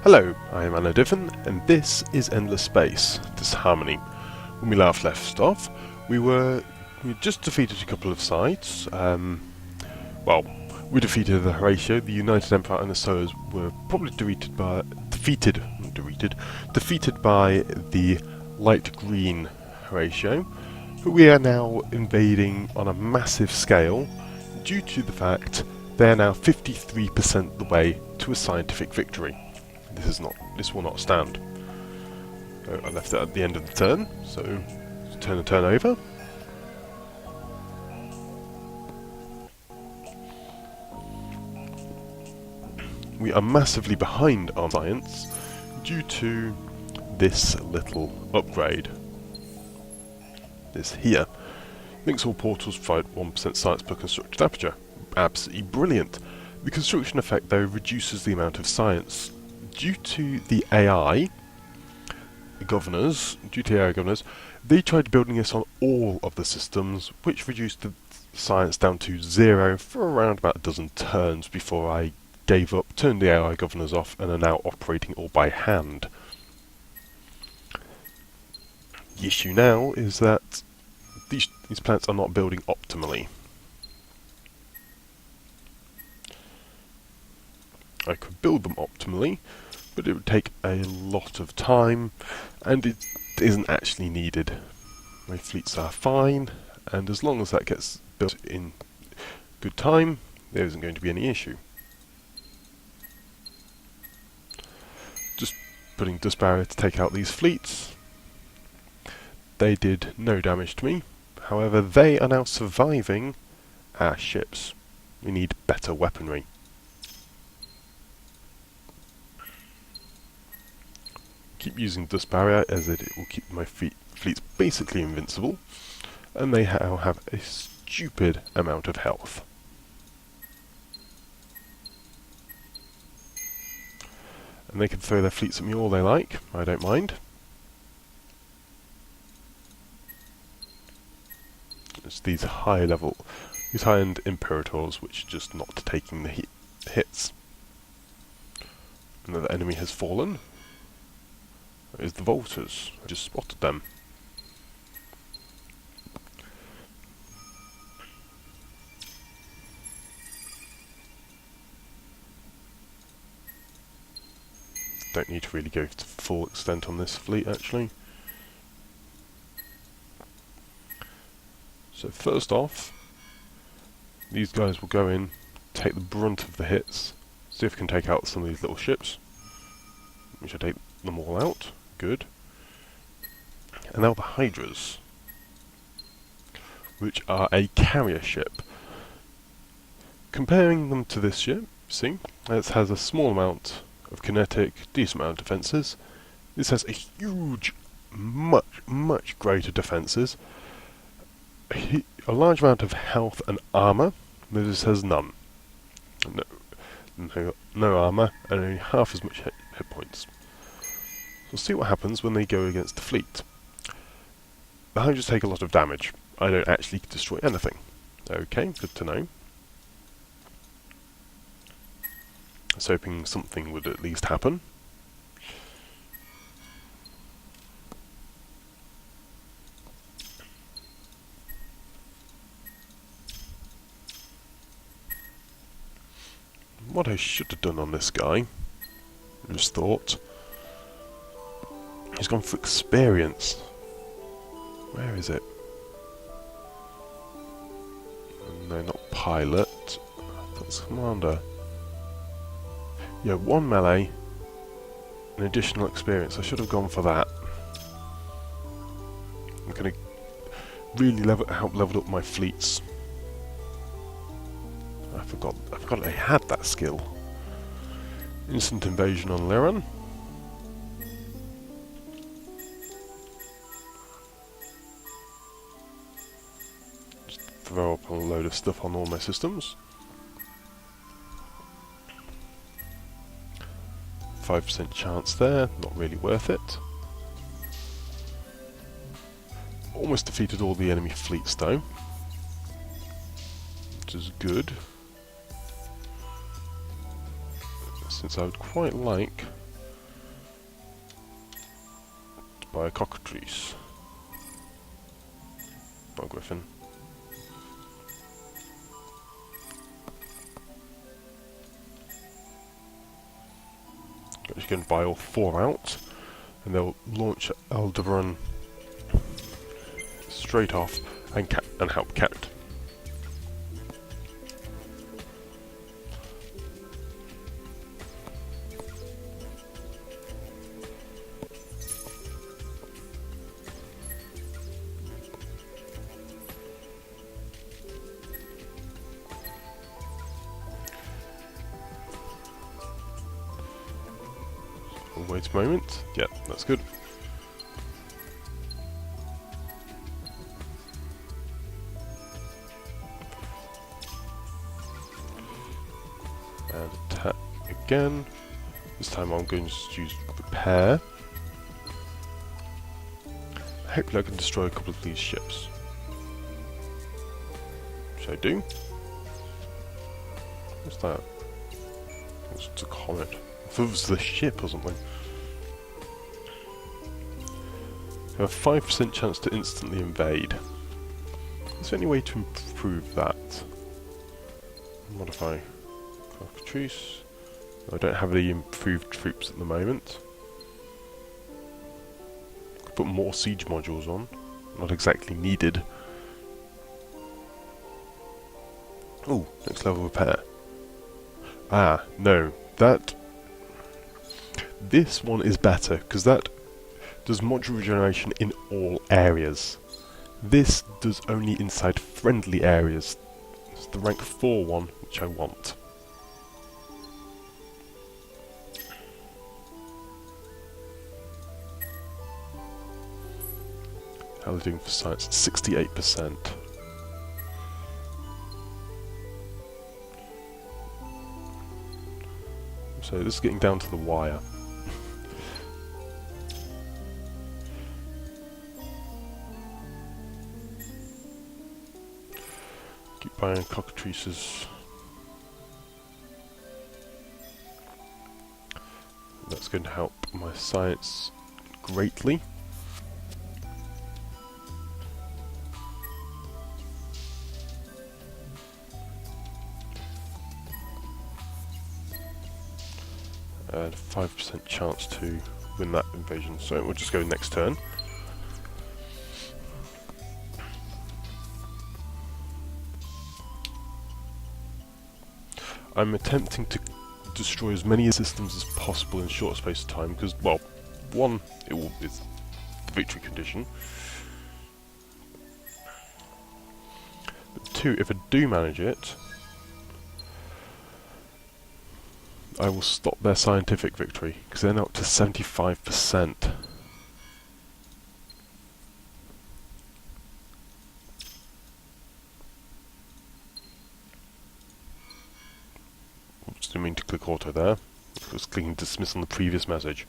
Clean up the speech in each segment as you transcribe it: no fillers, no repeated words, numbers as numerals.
Hello, I am Anna Diffin, and this is Endless Space, Disharmony. When we last left off, we just defeated a couple of sides. We defeated the HORATIO, the United Empire, and the Solars were probably defeated by the light green HORATIO, but we are now invading on a massive scale due to the fact they are now 53% the way to a scientific victory. This will not stand. I left it at the end of the turn, so turn and turn over. We are massively behind on science due to this little upgrade. This here. Links all portals provide 1% science per constructed aperture. Absolutely brilliant. The construction effect though reduces the amount of science. Due to the AI governors, they tried building this on all of the systems, which reduced the science down to 0 for around about a dozen turns before I gave up, turned the AI governors off, and are now operating all by hand. The issue now is that these planets are not building optimally. I could build them optimally, but it would take a lot of time, and it isn't actually needed. My fleets are fine, and as long as that gets built in good time, there isn't going to be any issue. Just putting dust barrier to take out these fleets. They did no damage to me. However, they are now surviving our ships. We need better weaponry. Keep using dust barrier as it will keep my fleets basically invincible, and they now have a stupid amount of health. And they can throw their fleets at me all they like, I don't mind. It's these high-end Imperators which are just not taking the hits. Another enemy has fallen. Is the Volters. I just spotted them. Don't need to really go to full extent on this fleet actually. So first off, these guys will go in, take the brunt of the hits, see if we can take out some of these little ships. We should take them all out. Good. And now the Hydras, which are a carrier ship. Comparing them to this ship, see, it has a small amount of kinetic, decent amount of defences. This has a huge, much greater defences, a large amount of health and armour. This has none. No armour, and only half as much hit points. We'll see what happens when they go against the fleet. The Hydras take a lot of damage. I don't actually destroy anything. Okay, good to know. I was hoping something would at least happen. What I should have done on this guy, I just thought, he's gone for experience. Where is it? No, not pilot. That's commander. Yeah, 1 melee, an additional experience. I should have gone for that. I'm going to really help level up my fleets. I forgot I had that skill. Instant invasion on Liran. Throw up a load of stuff on all my systems. 5% chance there, not really worth it. Almost defeated all the enemy fleets though, which is good. since I would quite like by a cockatrice. Not a griffin. I'm just going to buy all 4 out, and they'll launch Aldebaran straight off and help Cat. Wait a moment. Yeah, that's good. And attack again. This time I'm going to use repair. Hopefully I can destroy a couple of these ships. Which I do. What's that? It's just a comet. I thought it was the ship or something. You have a 5% chance to instantly invade. Is there any way to improve that? Modify cockatrice. I don't have any improved troops at the moment. Could put more siege modules on. Not exactly needed. Oh, next level repair. Ah, no. This one is better, because that does module regeneration in all areas. This does only inside friendly areas. It's the rank 4 one, which I want. How are they doing for science? 68%. So this is getting down to the wire. Keep buying cockatrices. That's going to help my science greatly. And 5% chance to win that invasion, so we'll just go next turn. I'm attempting to destroy as many systems as possible in a short space of time, because, well, one, it's the victory condition. But two, if I do manage it, I will stop their scientific victory, because they're now up to 75%. Oops, didn't mean to click auto there. I was clicking dismiss on the previous message.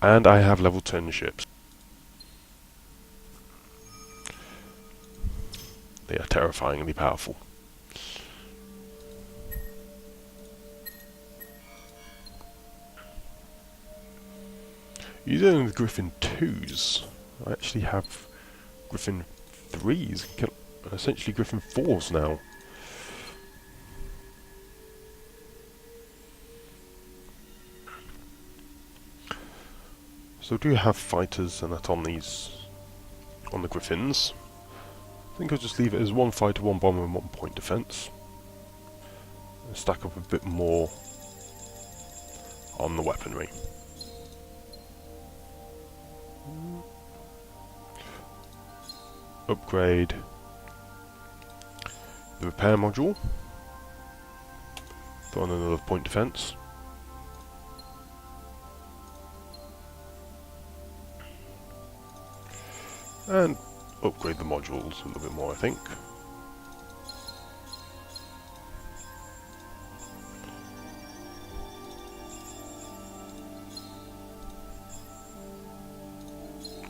And I have level 10 ships. They are terrifyingly powerful. You're doing the Griffin 2s. I actually have Griffin 3s, essentially Griffin 4s now. So I do have fighters and that on these, on the Griffins. I think I'll just leave it as 1 fighter, 1 bomber and 1 point defense. And stack up a bit more on the weaponry. Upgrade the repair module. Throw on another point defense. And upgrade the modules a little bit more, I think.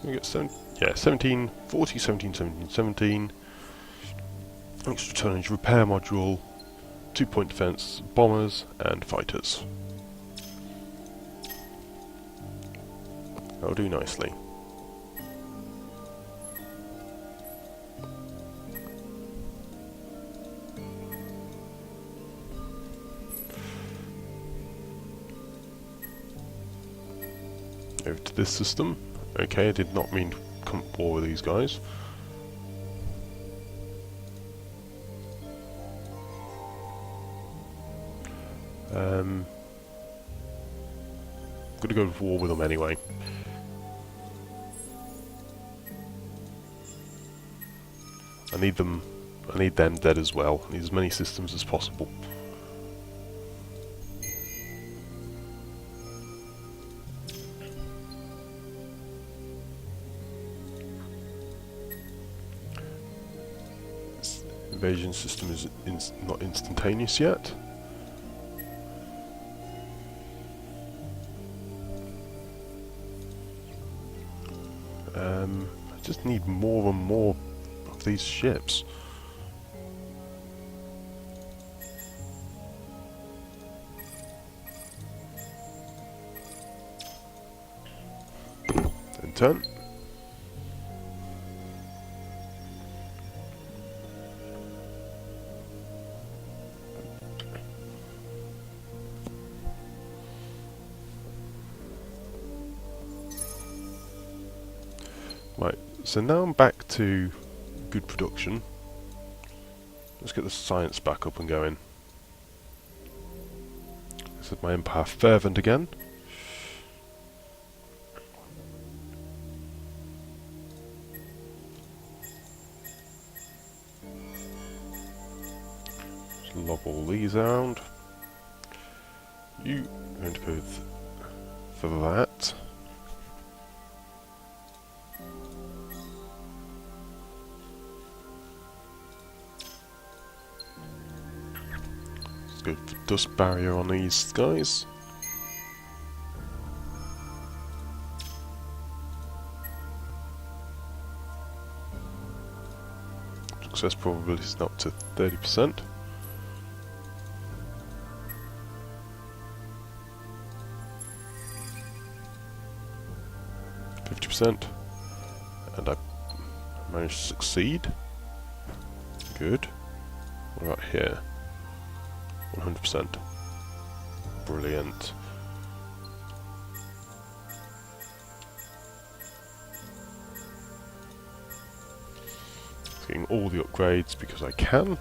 We get 17, 40, 17, 17, 17. Extra tonnage repair module, 2 point defense, bombers and fighters. That'll do nicely. Over to this system. Okay, I did not mean to come at war with these guys. Gonna go to war with them anyway. I need them dead as well. I need as many systems as possible. This invasion system is not instantaneous yet. I just need more and more of these ships. And turn. Right, so now I'm back to good production. Let's get the science back up and going. Set my empire fervent again. Just lob all these around. You are going to go for that. Go for dust barrier on these guys. Success probability is up to 30%. And I managed to succeed. Good. What about here? 100%. Brilliant. Getting all the upgrades because I can.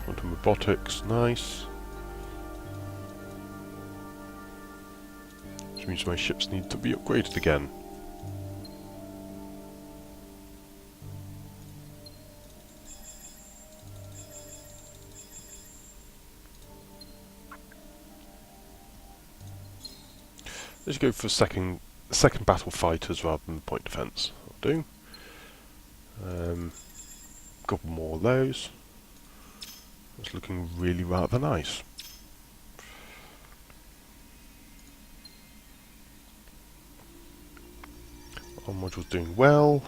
Quantum robotics, nice. Which means my ships need to be upgraded again. Let's go for second battle fighters rather than point defence. I'll do. Couple more of those. It's looking really rather nice. Our module's doing well.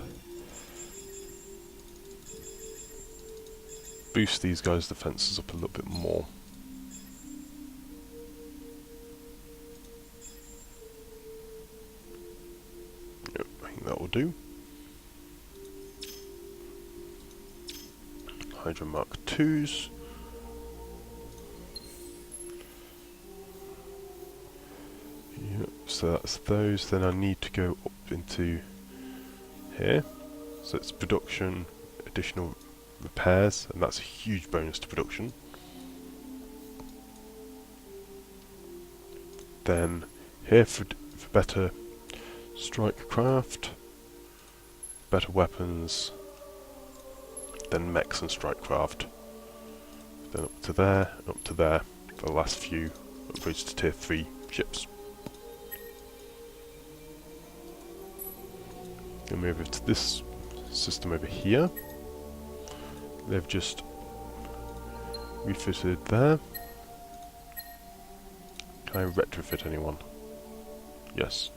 Boost these guys' defences up a little bit more. Yep, I think that will do. Hydra Mark IIs. Yep, so that's those. Then I need to go up into here. So it's production, additional repairs, and that's a huge bonus to production. Then here for better strike craft, better weapons, then mechs and strike craft. Then up to there, and up to there for the last few upgrades to tier 3 ships. Then move over to this system over here. They've just refitted there. Can I retrofit anyone? Yes.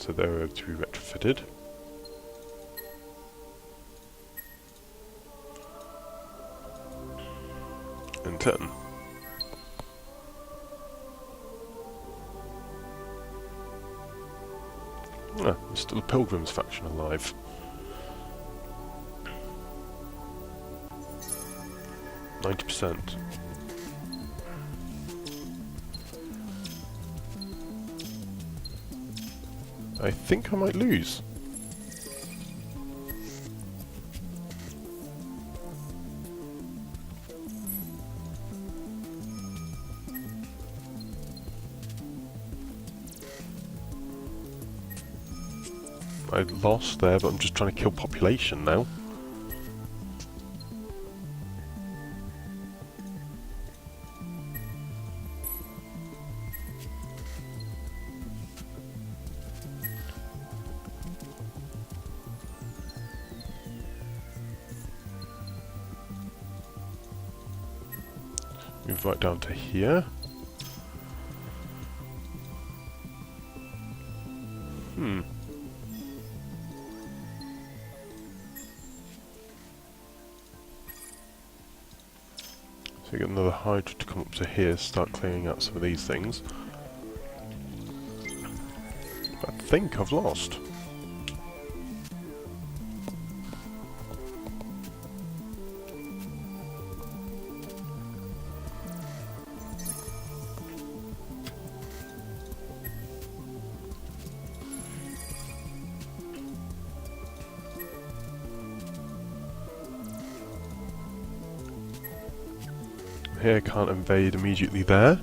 so they're able to be retrofitted. And 10. Ah, there's still a Pilgrims faction alive. %. I think I might lose. I lost there, but I'm just trying to kill population now. Move right down to here. So we get another Hydra to come up to here, start clearing out some of these things. But I think I've lost. Here, can't invade immediately there.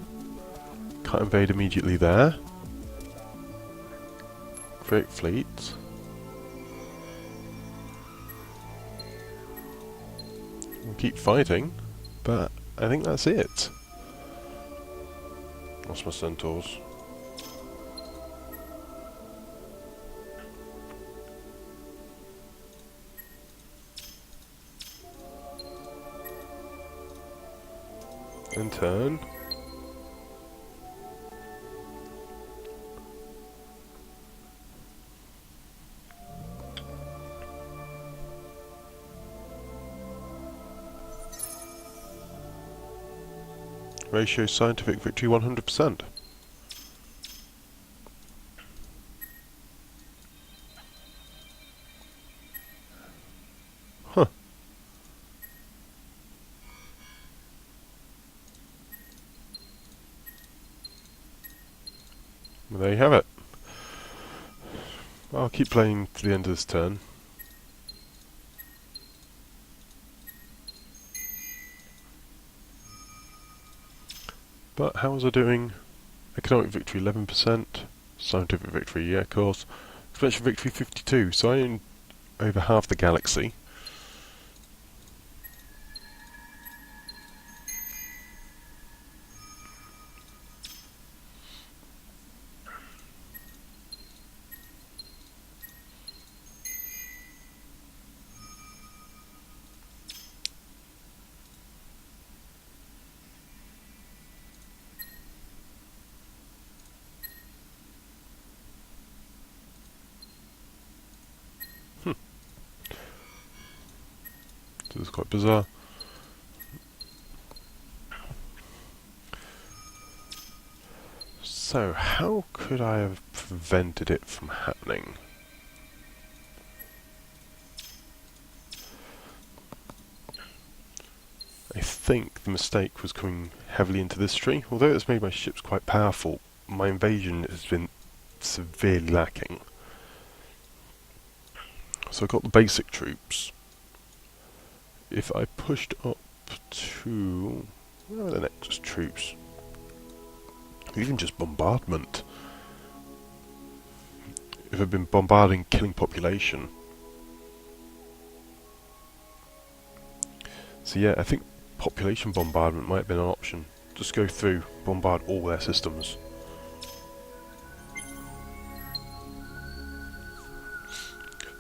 Can't invade immediately there. Create fleets. We'll keep fighting, but I think that's it. Lost my centaurs. And turn. Ratio scientific victory 100%. Huh. Well, there you have it. I'll keep playing to the end of this turn. But how was I doing? Economic victory 11%, scientific victory, yeah, of course. Expansion victory 52, so I own over half the galaxy. This is quite bizarre. So, how could I have prevented it from happening? I think the mistake was coming heavily into this tree. Although it's made my ships quite powerful, my invasion has been severely lacking. So I got the basic troops. If I pushed up to... where are the next troops? Even just bombardment. If I'd been bombarding, killing population. So yeah, I think population bombardment might have been an option. Just go through, bombard all their systems.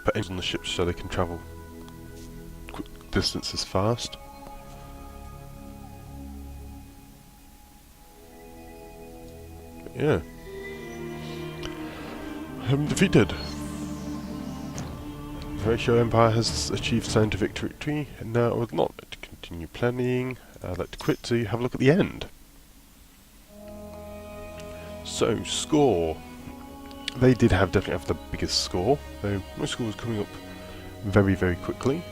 Put engines on the ships so they can travel quick distances fast. But yeah. Defeated. Horatio Empire has achieved scientific victory, and now I would not like to continue planning. I'd like to quit to have a look at the end. So, score. They did definitely have the biggest score, though my score was coming up very, very quickly.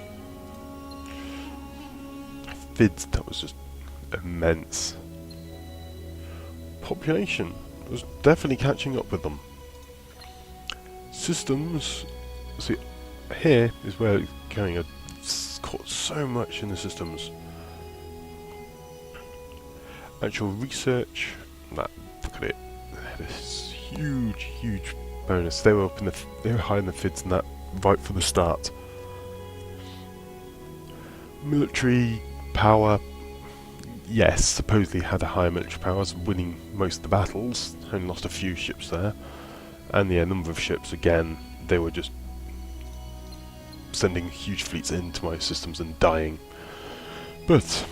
Fids, that was just immense. Population was definitely catching up with them. Systems, see, here is where it's going. I've caught so much in the systems. Actual research, look at it. This huge, huge bonus. They were high in the Fids and that right from the start. Military power, yes, supposedly had a higher military power, was winning most of the battles. Only lost a few ships there, and the number of ships again. They were just sending huge fleets into my systems and dying. But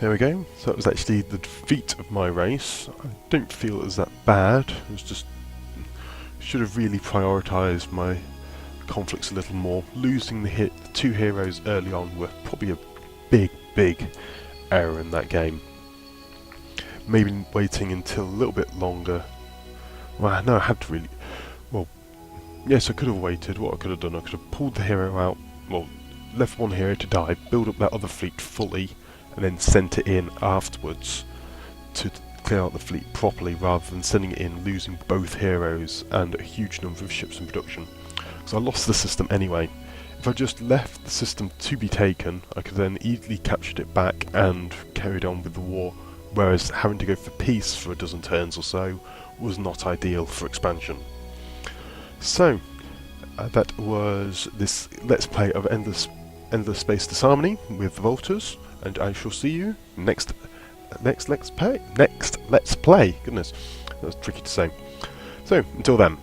there we go. So that was actually the defeat of my race. I don't feel it was that bad. It was just should have really prioritised my conflicts a little more. Losing the two heroes early on were probably a big error in that game. Maybe waiting until a little bit longer. Well, no, I had to really. Well, yes, I could have waited. What I could have done, I could have pulled the hero out. Well, left one hero to die, build up that other fleet fully, and then sent it in afterwards to clear out the fleet properly, rather than sending it in, losing both heroes and a huge number of ships in production. Because I lost the system anyway. If I just left the system to be taken, I could then easily captured it back and carried on with the war, whereas having to go for peace for a dozen turns or so was not ideal for expansion. So, that was this Let's Play of Endless Space Disharmony with the Volters, and I shall see you next Let's Play. Goodness, that was tricky to say. So, until then.